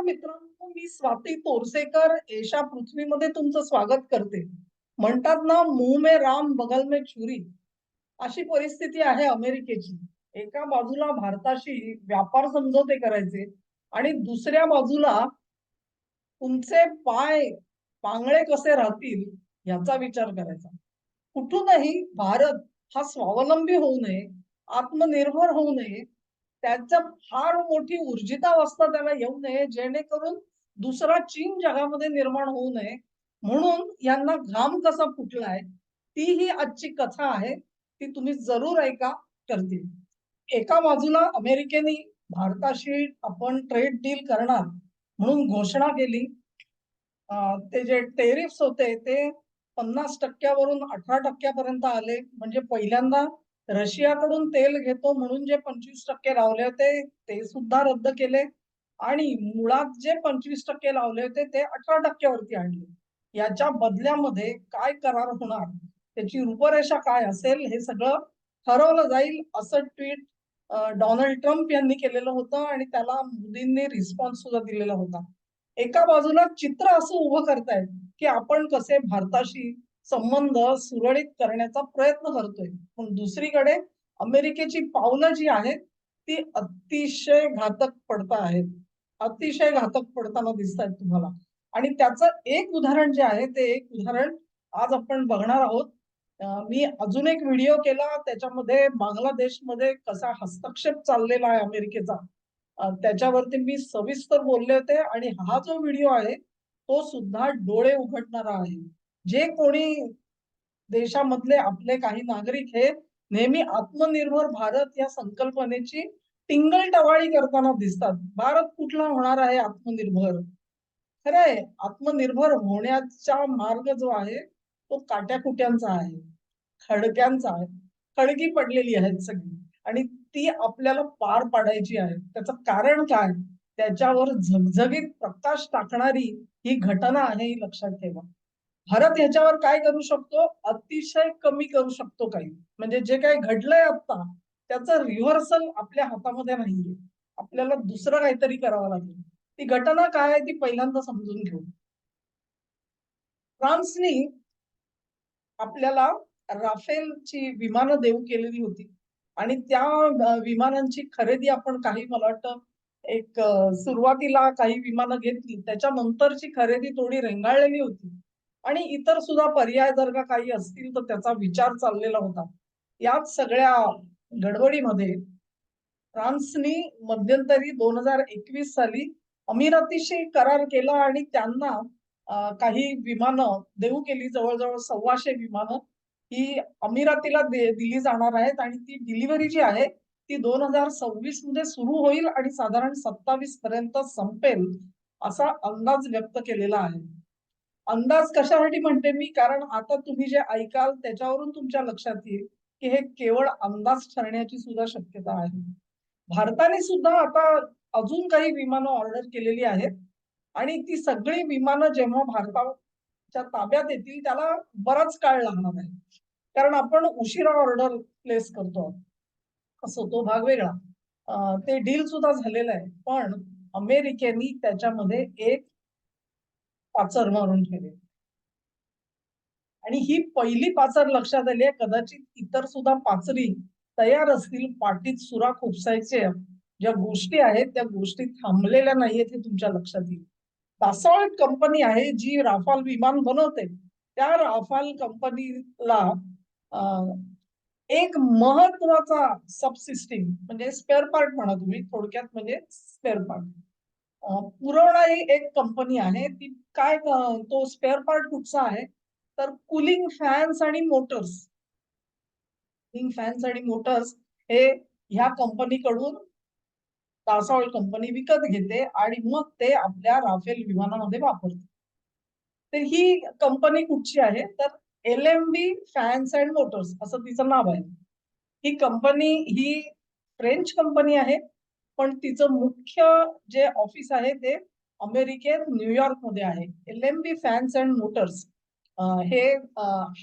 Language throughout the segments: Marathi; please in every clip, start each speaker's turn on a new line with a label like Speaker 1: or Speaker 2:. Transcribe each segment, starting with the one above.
Speaker 1: मित्रांनो, मी स्वाती तोरसेकर एशा पृथ्वीमध्ये तुमचं स्वागत करते. म्हणतात ना, मुंह में राम बगल में छुरी. अशी परिस्थिती आहे अमेरिकेची. एका बाजूला भारताशी व्यापार समझोते करायचे आणि दुसऱ्या बाजूला तुमचे पाय पांगळे कसे राहतील याचा विचार करायचा. कुठूनही भारत हा स्वावलंबी होऊ नये, आत्मनिर्भर होऊ नये, त्याच्या फार मोठी ऊर्जितावस्था त्याला येऊ नये, जेणेकरून दुसरा चीन जगामध्ये निर्माण होऊ नये. म्हणून यांना घाम कसा फुटलाय, ती ही आजची कथा आहे. ती तुम्ही जरूर ऐका, करतील. एका बाजूला अमेरिकेने भारताशी आपण ट्रेड डील करणार म्हणून घोषणा केली. ते जे टेरिफ्स होते ते 50% वरून 18% पर्यंत आले. म्हणजे पहिल्यांदा रशियाकडून तेल घेतो म्हणून जे 25% लावले होते ते सुद्धा रद्द केले आणि मुळात जे 25% लावले होते ते 18% वरती आणले. याच्या बदल्यामध्ये काय करार होणार, त्याची रूपरेषा काय असेल, हे सगळं ठरवलं जाईल असं ट्विट डोनाल्ड ट्रम्प यांनी केलेलं होतं आणि त्याला मोदींनी रिस्पॉन्स सुद्धा दिलेला होता. एका बाजूला चित्र असं उभं करतायत की आपण कसे भारताशी संबंध सुरळीत करण्याचा प्रयत्न करतोय, पण दुसरीकडे अमेरिकेची पावलं जी आहेत ती अतिशय घातक पडत आहेत. अतिशय घातक पडताना दिसत आहेत तुम्हाला. आणि त्याचं एक उदाहरण जे आहे ते एक उदाहरण आज आपण बघणार आहोत. मी अजून एक व्हिडिओ केला, त्याच्यामध्ये बांगलादेशमध्ये कसा हस्तक्षेप चाललेला आहे अमेरिकेचा, त्याच्यावरती मी सविस्तर बोलले होते. आणि हा जो व्हिडिओ आहे तो सुद्धा डोळे उघडणारा आहे. जे कोणी देशामधले आपले काही नागरिक हे नेहमी आत्मनिर्भर भारत या संकल्पनेची टिंगल-टवाळी करताना दिसतात. भारत कुठला होणार आहे आत्मनिर्भर? खरंय, आत्मनिर्भर होण्याचा मार्ग जो आहे तो काट्याकुट्यांचा आहे, खडक्यांचा आहे. खडकी पडलेली आहेत सगळी आणि ती आपल्याला पार पाडायची आहे. त्याचं कारण काय? त्याच्यावर झगझगीत प्रकाश टाकणारी ही घटना आहे, ही लक्षात ठेवा. भारत ह्याच्यावर काय करू शकतो? अतिशय कमी करू शकतो काही. म्हणजे जे काही घडलंय आता त्याचं रिव्हर्सल आपल्या हातामध्ये नाहीये. आपल्याला दुसरं काहीतरी करावं लागेल. ती घटना काय आहे ती पहिल्यांदा समजून घेऊ. फ्रान्सनी आपल्याला राफेलची विमानं देऊ केलेली होती आणि त्या विमानांची खरेदी आपण काही, मला वाटतं एक सुरुवातीला काही विमानं घेतली, त्याच्यानंतरची खरेदी थोडी रेंगाळलेली होती आणि इतर सुद्धा पर्याय जर का काही असतील तर त्याचा विचार चाललेला होता. याच सगळ्या गडबडीमध्ये फ्रान्सनी मध्यंतरी 2021 साली अमिरातीशी करार केला आणि त्यांना काही विमानं देऊ केली. जवळजवळ 1,200 विमानं ही अमिरातीला दिली जाणार आहेत आणि ती डिलिव्हरी जी आहे ती 2026 मध्ये सुरू होईल आणि साधारण 27 पर्यंत संपेल असा अंदाज व्यक्त केलेला आहे. अंदाज कशासाठी म्हणते मी? कारण आता तुम्ही जे ऐकाल त्याच्यावरून तुमच्या लक्षात येईल की हे केवळ अंदाज ठरण्याची सुद्धा शक्यता आहे. भारताने सुद्धा आता अजून काही विमानं ऑर्डर केलेली आहेत आणि ती सगळी विमानं जेव्हा भारताच्या ताब्यात येतील त्याला बराच काळ लागणार आहे. कारण आपण उशिरा ऑर्डर प्लेस करतो आहोत. असो, तो भाग वेगळा. ते डील सुद्धा झालेलं आहे, पण अमेरिकेने त्याच्यामध्ये एक पाचर मारून ठेवले आणि ही पहिली पाचर लक्षात आली आहे. कदाचित इतर सुद्धा पाचरी तयार असतील पाठीत सुरा खुपसायचे. ज्या गोष्टी आहेत त्या गोष्टी थांबलेल्या नाहीयेत हे तुमच्या लक्षात येईल. दासॉल्ट कंपनी आहे जी राफाल विमान बनवते. त्या राफाल कंपनीला एक महत्वाचा सबसिस्टीम म्हणजे स्पेअर पार्ट म्हणा तुम्ही, थोडक्यात म्हणजे स्पेअर पार्ट पुरवणारी एक कंपनी आहे. ती काय, तो स्पेअर पार्ट कुठचा आहे तर कूलिंग फॅन्स आणि मोटर्स. कूलिंग फॅन्स आणि मोटर्स हे ह्या कंपनीकडून दासॉल्ट कंपनी विकत घेते आणि मग ते आपल्या राफेल विमानामध्ये वापरते. तर ही कंपनी कुठची आहे तर LMB फॅन्स अँड मोटर्स असं तिचं नाव आहे. ही कंपनी ही फ्रेंच कंपनी आहे, पण तिचं मुख्य जे ऑफिस आहे ते अमेरिकेत न्यूयॉर्क मध्ये आहे. LMB फॅन्स अँड मोटर्स हे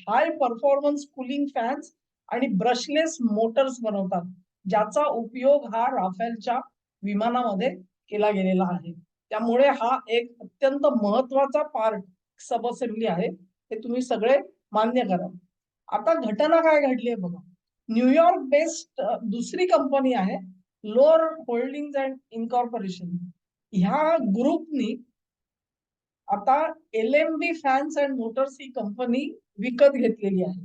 Speaker 1: हाय परफॉर्मन्स कूलिंग फॅन्स आणि ब्रशलेस मोटर्स बनवतात, ज्याचा उपयोग हा राफेलच्या विमानामध्ये केला गेलेला आहे. त्यामुळे हा एक अत्यंत महत्वाचा पार्ट सब असेंब्ली आहे, हे तुम्ही सगळे मान्य करा. आता घटना काय घडली आहे बघा. न्यूयॉर्क बेस्ड दुसरी कंपनी आहे लोअर होल्डिंग्स अँड इन्कॉर्पोरेशन. ह्या ग्रुपनी आता LMB fans and motors he company विकत घेतलेली आहे.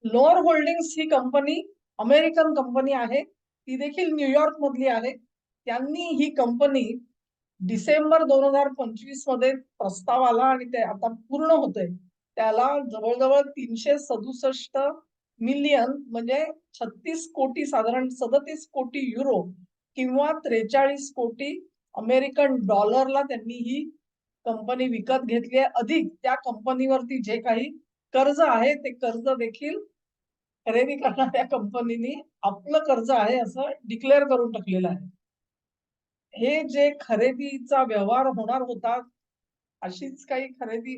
Speaker 1: लोअर होल्डिंग्स ही कंपनी अमेरिकन कंपनी आहे, ती देखील न्यूयॉर्क मधली आहे. त्यांनी ही कंपनी डिसेंबर 2025 मध्ये प्रस्ताव आला आणि ते आता पूर्ण होतंय. त्याला जवळजवळ 367 मिलियन म्हणजे 36 कोटी, साधारण 37 कोटी युरो किंवा 43 कोटी अमेरिकन डॉलरला त्यांनी ही कंपनी विकत घेतली आहे. अधिक त्या कंपनीवरती जे काही कर्ज आहे ते कर्ज देखील खरेदी करणाऱ्या कंपनीनी आपलं कर्ज आहे असं डिक्लेअर करून टाकलेलं आहे. हे जे खरेदीचा व्यवहार होणार होता, अशीच काही खरेदी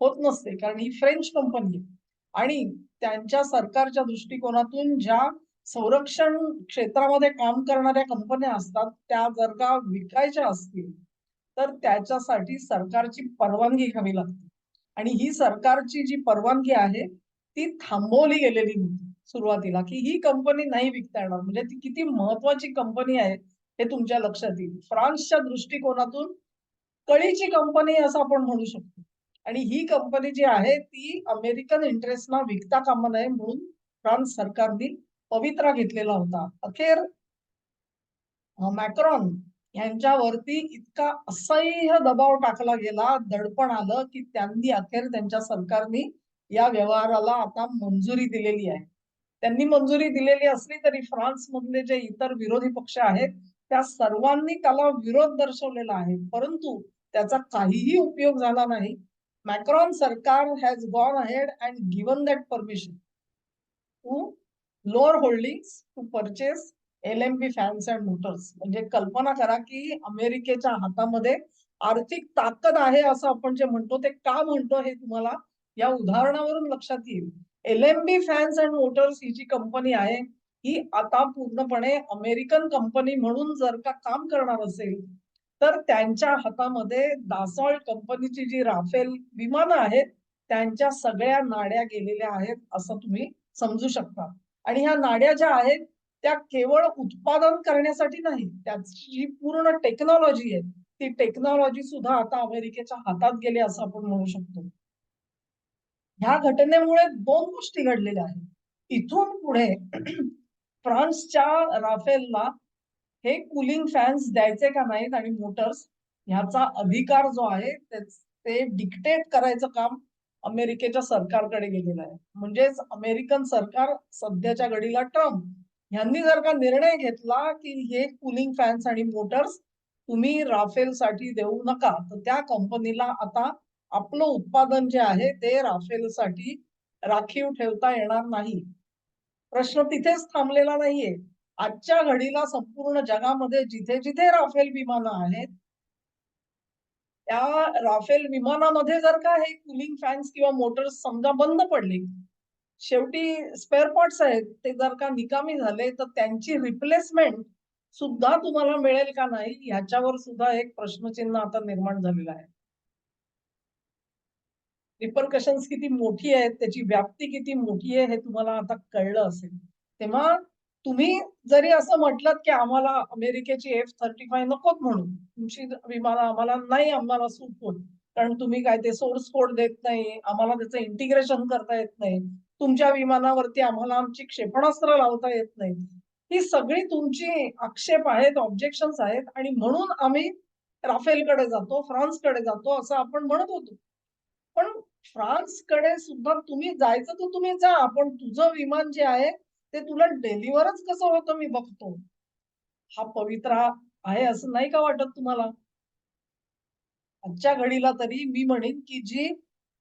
Speaker 1: होत नसते, कारण ही फ्रेंच कंपनी आहे आणि त्यांच्या सरकारच्या दृष्टिकोनातून ज्या संरक्षण क्षेत्रामध्ये काम करणाऱ्या कंपन्या असतात, त्या जर का विकायच्या असतील तर त्याच्यासाठी सरकारची परवानगी घ्यावी लागते आणि ही सरकारची जी परवानगी आहे ती थांबवली गेलेली होती सुरुवातीला, की ही कंपनी नाही विकता येणार. म्हणजे ती किती महत्वाची कंपनी आहे हे तुमच्या लक्षात येईल. फ्रान्सच्या दृष्टिकोनातून कळीची कंपनी असं आपण म्हणू शकतो आणि ही कंपनी जी आहे ती अमेरिकन इंटरेस्टना विकता कामा नये म्हणून फ्रान्स सरकारने पवित्रा घेतलेला होता. अखेर मॅक्रॉन यांच्यावरती इतका असह्य दबाव टाकला गेला, दडपण आलं, की त्यांनी अखेर त्यांच्या सरकारने या व्यवहाराला आता मंजुरी दिलेली आहे. त्यांनी मंजुरी दिलेली असली तरी फ्रान्स मधले जे इतर विरोधी पक्ष आहेत त्या सर्वांनी त्याला विरोध दर्शवलेला आहे, परंतु त्याचा काहीही उपयोग झाला नाही. मॅक्रॉन सरकार has gone ahead and given that permission to lower holdings to purchase LMB fans and motors. म्हणजे कल्पना करा की अमेरिकेच्या हातामध्ये आर्थिक ताकद आहे असं आपण जे म्हणतो ते का म्हणतो हे तुम्हाला या उदाहरणावरून लक्षात येईल. LMB फॅन्स अँड मोटर्स ही जी कंपनी आहे ही आता पूर्णपणे अमेरिकन कंपनी म्हणून जर का काम करणार असेल तर त्यांच्या हातामध्ये दासॉल्ट कंपनीची जी राफेल विमानं आहेत त्यांच्या सगळ्या नाड्या गेलेल्या आहेत असं तुम्ही समजू शकता. आणि ह्या नाड्या ज्या आहेत त्या केवळ उत्पादन करण्यासाठी नाही, त्याची जी पूर्ण टेक्नॉलॉजी आहे ती टेक्नॉलॉजी सुद्धा आता अमेरिकेच्या हातात गेली असं आपण म्हणू शकतो. ह्या घटनेमुळे दोन गोष्टी घडलेल्या आहेत. इथून पुढे फ्रान्सच्या राफेलला हे कूलिंग फॅन्स द्यायचे का नाहीत आणि मोटर्स ह्याचा अधिकार जो आहे ते डिक्टेट करायचं काम अमेरिकेच्या सरकारकडे गेलेलं आहे. म्हणजेच अमेरिकन सरकार सध्याच्या घडीला ट्रम्प यांनी जर का निर्णय घेतला की हे कूलिंग फॅन्स आणि मोटर्स तुम्ही राफेल साठी देऊ नका, तर त्या कंपनीला आता आपलं उत्पादन जे आहे ते राफेल साठी राखीव ठेवता येणार नाही. प्रश्न तिथेच थांबलेला नाहीये. आजच्या घडीला संपूर्ण जगामध्ये जिथे जिथे राफेल विमानं आहेत त्या राफेल विमानामध्ये जर का हे कूलिंग फॅन्स किंवा मोटर्स समजा बंद पडले, शेवटी स्पेअर पार्ट्स आहेत ते जर का निकामी झाले तर त्यांची रिप्लेसमेंट सुद्धा तुम्हाला मिळेल का नाही ह्याच्यावर सुद्धा एक प्रश्नचिन्ह आता निर्माण झालेलं आहे. रिपरकशन्स किती मोठी आहेत, त्याची व्याप्ती किती मोठी आहे हे तुम्हाला आता कळलं असेल. तेव्हा तुम्ही जरी असं म्हटलं की आम्हाला अमेरिकेची F-35 नकोत म्हणून, तुमची विमानं आम्हाला नाही आम्हाला सूट होत. कारण तुम्ही काय ते सोर्स कोड देत नाही, आम्हाला त्याचं इंटिग्रेशन करता येत नाही. तुमच्या विमानावरती आम्हाला आमची क्षेपणास्त्र लावता येत नाही. ही सगळी तुमची आक्षेप आहेत, ऑब्जेक्शन्स आहेत आणि म्हणून आम्ही राफेलकडे जातो, फ्रान्सकडे जातो असं आपण म्हणत होतो. पण फ्रान्सकडे सुद्धा तुम्ही जायचं तर तुम्ही जा, पण तुझं विमान जे आहे ते तुला डिलिव्हरच कसं होतं मी बघतो. हा पवित्रा आहे असं नाही का वाटत तुम्हाला? आजच्या घडीला तरी मी म्हणेन की जी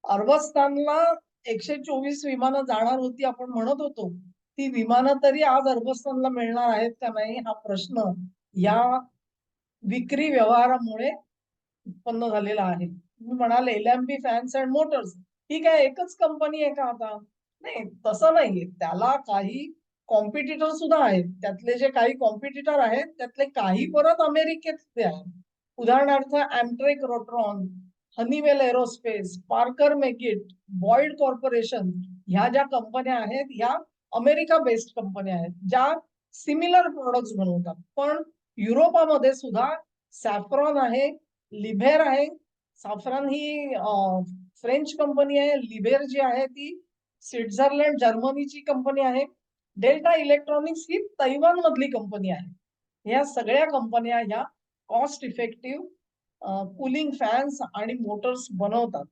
Speaker 1: अरबस्तानला 124 विमानं जाणार होती आपण म्हणत होतो, ती विमानं तरी आज अरबस्तानला मिळणार आहेत का नाही हा प्रश्न या विक्री व्यवहारामुळे उत्पन्न झालेला आहे. तुम्ही म्हणाले LMB फॅन्स अँड मोटर्स ही काय एकच कंपनी आहे का आता? नाही, तसं नाहीये. त्याला काही कॉम्पिटिटर सुद्धा आहेत. त्यातले जे काही कॉम्पिटिटर आहेत त्यातले काही परत अमेरिकेतले आहेत. उदाहरणार्थ Ametek Rotron, Honeywell Aerospace, Parker Meggitt, Boyd corporation, ह्या ज्या कंपन्या आहेत ह्या अमेरिका बेस्ड कंपन्या आहेत ज्या सिमिलर प्रोडक्ट्स बनवतात. पण युरोपामध्ये सुद्धा सॅफ्रॉन आहे, लिभेर आहे. सॅफ्रॉन ही फ्रेंच कंपनी आहे. लिभेर जी आहे ती स्वित्झर्लंड जर्मनीची कंपनी आहे. डेल्टा इलेक्ट्रॉनिक्स ही तैवान मधली कंपनी आहे. या सगळ्या कंपन्या ह्या कॉस्ट इफेक्टिव्ह कूलिंग फॅन्स आणि मोटर्स बनवतात,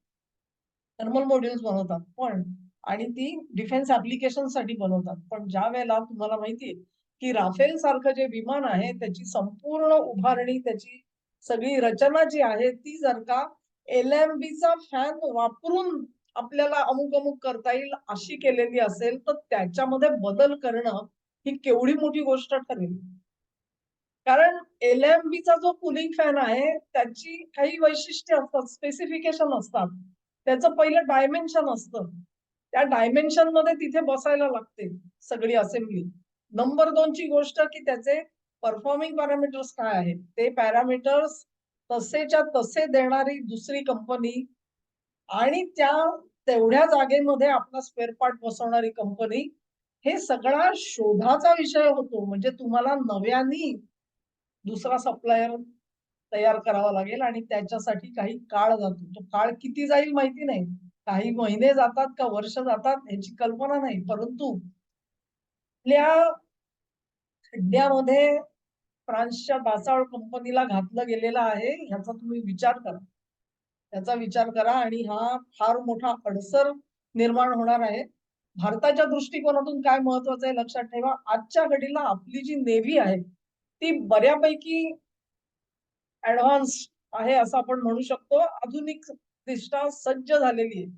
Speaker 1: थर्मल मॉड्यूल्स बनवतात. पण आणि ती डिफेन्स ऍप्लिकेशन साठी बनवतात. पण ज्या वेळेला तुम्हाला माहितीये की राफेल सारखं जे विमान आहे त्याची संपूर्ण उभारणी, त्याची सगळी रचना जी आहे ती जर का एलएमबीचा फॅन वापरून आपल्याला अमुक अमुक करता येईल अशी केलेली असेल तर त्याच्यामध्ये बदल करणं ही केवढी मोठी गोष्ट ठरेल. कारण एलएमबीचा जो कूलिंग फॅन आहे त्याची काही वैशिष्ट्ये असतात, स्पेसिफिकेशन असतात. त्याचं पहिलं डायमेन्शन असतं. त्या डायमेन्शन मध्ये तिथे बसायला लागते सगळी असेंब्ली. नंबर 2 ची गोष्ट की त्याचे परफॉर्मिंग पॅरामीटर्स काय आहेत ते पॅरामीटर्स तसेच्या तसे देणारी दुसरी कंपनी आणि त्या तेवढ्या जागेमध्ये आपला स्पेअर पार्ट बसवणारी कंपनी, हे सगळा शोधाचा विषय होतो. म्हणजे तुम्हाला नव्याने दुसरा सप्लायर तयार करावा लागेल आणि त्याच्यासाठी काही काळ जातो. तो काळ किती जाईल माहिती नाही. काही महिने जातात का वर्ष जातात याची कल्पना नाही. परंतु आपल्या खड्ड्यामध्ये फ्रान्सच्या दासाळ कंपनीला घातलं गेलेलं आहे ह्याचा तुम्ही विचार करा. त्याचा विचार करा आणि हा फार मोठा अडसर निर्माण होणार आहे. भारताच्या दृष्टिकोनातून काय महत्वाचं आहे लक्षात ठेवा. आजच्या घडीला आपली जी नेव्ही आहे ती बऱ्यापैकी ऍडव्हान्स आहे असं आपण म्हणू शकतो. आधुनिक दृष्ट्या सज्ज झालेली आहे.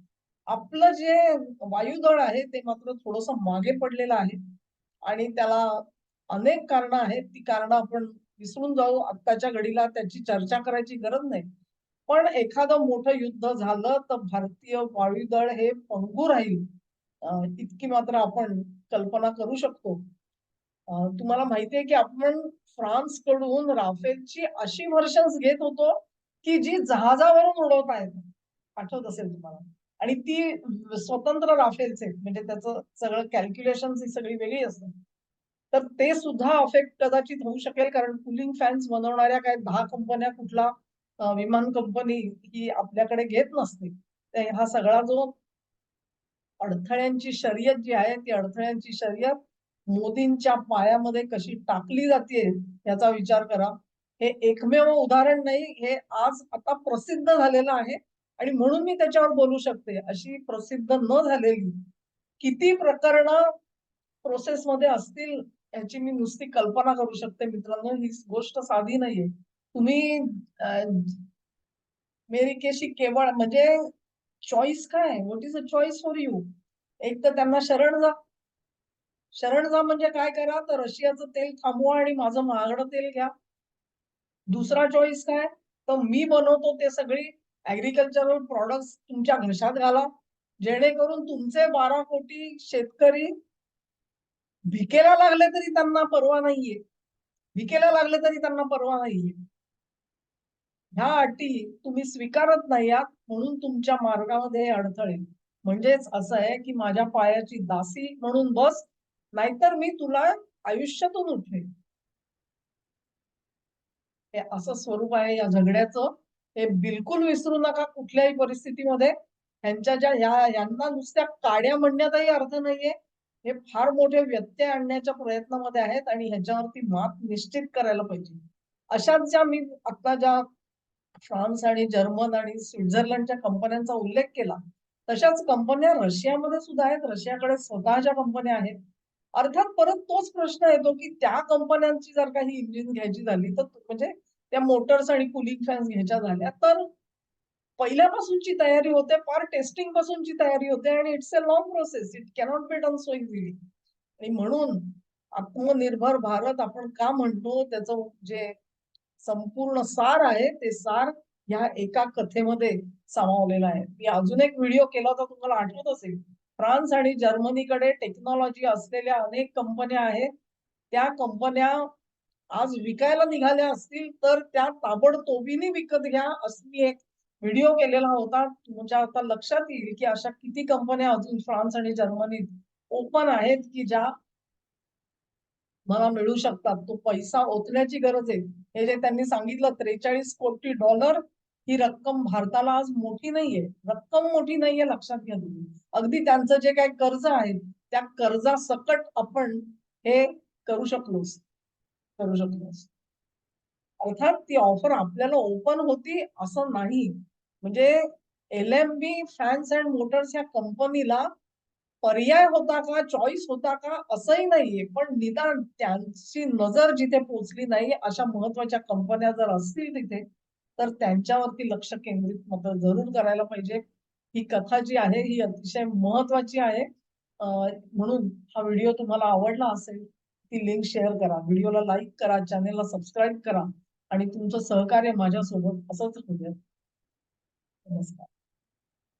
Speaker 1: आपलं जे वायुदळ आहे ते मात्र थोडंसं मागे पडलेलं आहे आणि त्याला अनेक कारणं आहेत. ती कारणं आपण विसरून जाऊ. आत्ताच्या घडीला त्याची चर्चा करायची गरज नाही. पण एखादं मोठं युद्ध झालं तर भारतीय वायुदळ हे पंगू राहील इतकी मात्र आपण कल्पना करू शकतो. तुम्हाला माहितीये की आपण फ्रान्स कडून राफेलची अशी व्हर्शन्स घेत होतो की जी जहाजावरून उडवता येतात. आठवत असेल तुम्हाला. आणि ती स्वतंत्र राफेलचे म्हणजे त्याचं सगळं कॅल्क्युलेशन ही सगळी वेगळी असतात. तर ते सुद्धा अफेक्ट कदाचित होऊ शकेल कारण कूलिंग फॅन्स बनवणाऱ्या काही 10 कंपन्या कुठला विमान कंपनी ही आपल्याकडे घेत नसते. तर हा सगळा जो अडथळ्यांची शर्यत जी आहे ती अडथळ्यांची शर्यत मोदींच्या पायामध्ये कशी टाकली जाते याचा विचार करा. हे एकमेव उदाहरण नाही, हे आज आता प्रसिद्ध झालेलं आहे आणि म्हणून मी त्याच्यावर बोलू शकते. अशी प्रसिद्ध न झालेली किती प्रकरणं प्रोसेसमध्ये असतील याची मी नुसती कल्पना करू शकते. मित्रांनो, ही गोष्ट साधी नाहीये. तुम्ही अमेरिकेशी केवळ म्हणजे चॉईस काय? What is a choice for you? एक तर त्यांना शरण जा. शरण जा म्हणजे काय करा तर रशियाचं तेल थांबवा आणि माझं महागडं तेल घ्या. दुसरा चॉईस काय? तर मी बनवतो ते सगळी ऍग्रीकल्चरल प्रॉडक्ट्स तुमच्या घशात घाला. जेणेकरून तुमचे 12 कोटी शेतकरी भिकेला लागले तरी त्यांना पर्वा नाहीये. भिकेला लागले तरी त्यांना पर्वा नाहीये. ह्या अटी तुम्ही स्वीकारत नाही आहात म्हणून तुमच्या मार्गामध्ये हे अडथळे. म्हणजेच असं आहे की माझ्या पायाची दासी म्हणून बस, नाहीतर मी तुला आयुष्यातून उठवेन. हे असं स्वरूप आहे या झगड्याचं. हे बिलकुल विसरू नका कुठल्याही परिस्थितीमध्ये. ह्यांच्या ज्या यांना नुसत्या काड्या म्हणण्याचाही अर्थ नाहीये. हे फार मोठे व्यत्यय आणण्याच्या प्रयत्नामध्ये आहेत आणि ह्याच्यावरती मात निश्चित करायला पाहिजे. अशाच ज्या मी आता ज्या फ्रान्स आणि जर्मन आणि स्वित्झर्लंडच्या कंपन्यांचा उल्लेख केला, तशाच कंपन्या रशियामध्ये सुद्धा आहेत. रशियाकडे स्वतःच्या कंपन्या आहेत. अर्थात परत तोच प्रश्न येतो की त्या कंपन्यांची जर काही इंजिन घ्यायची झाली तर म्हणजे त्या मोटर्स आणि कूलिंग फॅन्स घ्यायच्या झाल्या तर पहिल्यापासूनची तयारी होते, फार टेस्टिंग पासूनची तयारी होते आणि it's a long process. It cannot be done so easily. आणि म्हणून आत्मनिर्भर भारत आपण का म्हणतो त्याचं जे संपूर्ण सार आहे ते सार ह्या एका कथेमध्ये सामावलेलं आहे. मी अजून एक व्हिडिओ केला होता तुम्हाला आठवत असेल फ्रान्स आणि जर्मनीकडे टेक्नॉलॉजी असलेल्या अनेक कंपन्या आहेत. त्या कंपन्या आज विकायला निघाल्या असतील तर त्या ताबडतोबीने विकत घ्या, असं मी एक व्हिडिओ केलेला होता. तुमच्या आता लक्षात येईल की अशा किती कंपन्या अजून फ्रान्स आणि जर्मनीत ओपन आहेत की ज्या मला मिळू शकतात. तो पैसा ओतण्याची गरज आहे. हे जे त्यांनी सांगितलं 43 कोटी डॉलर, ही रक्कम भारताला आज मोठी नाहीये. रक्कम मोठी नाहीये लक्षात घ्या तुम्ही. अगदी त्यांचं जे काही कर्ज आहे, त्या कर्जासकट आपण हे करू शकलोच करू शकलोच. अर्थात ती ऑफर आपल्याला ओपन होती असं नाही. म्हणजे एल-एम-बी फॅन्स अँड मोटर्स या कंपनीला पर्याय होता का, चॉईस होता का, असंही नाहीये. पण निदान त्यांची नजर जिथे पोहोचली नाही, अशा महत्त्वाच्या कंपन्या जर असतील तिथे, तर त्यांच्यावरती लक्ष केंद्रित मात्र जरूर करायला पाहिजे. ही कथा जी आहे, ही अतिशय महत्त्वाची आहे. अ, म्हणून हा व्हिडिओ तुम्हाला आवडला असेल, ती लिंक शेअर करा, व्हिडिओला लाईक करा, चॅनेलला सबस्क्राईब करा आणि तुमचं सहकार्य माझ्यासोबत असंच होऊ द्या. नमस्कार.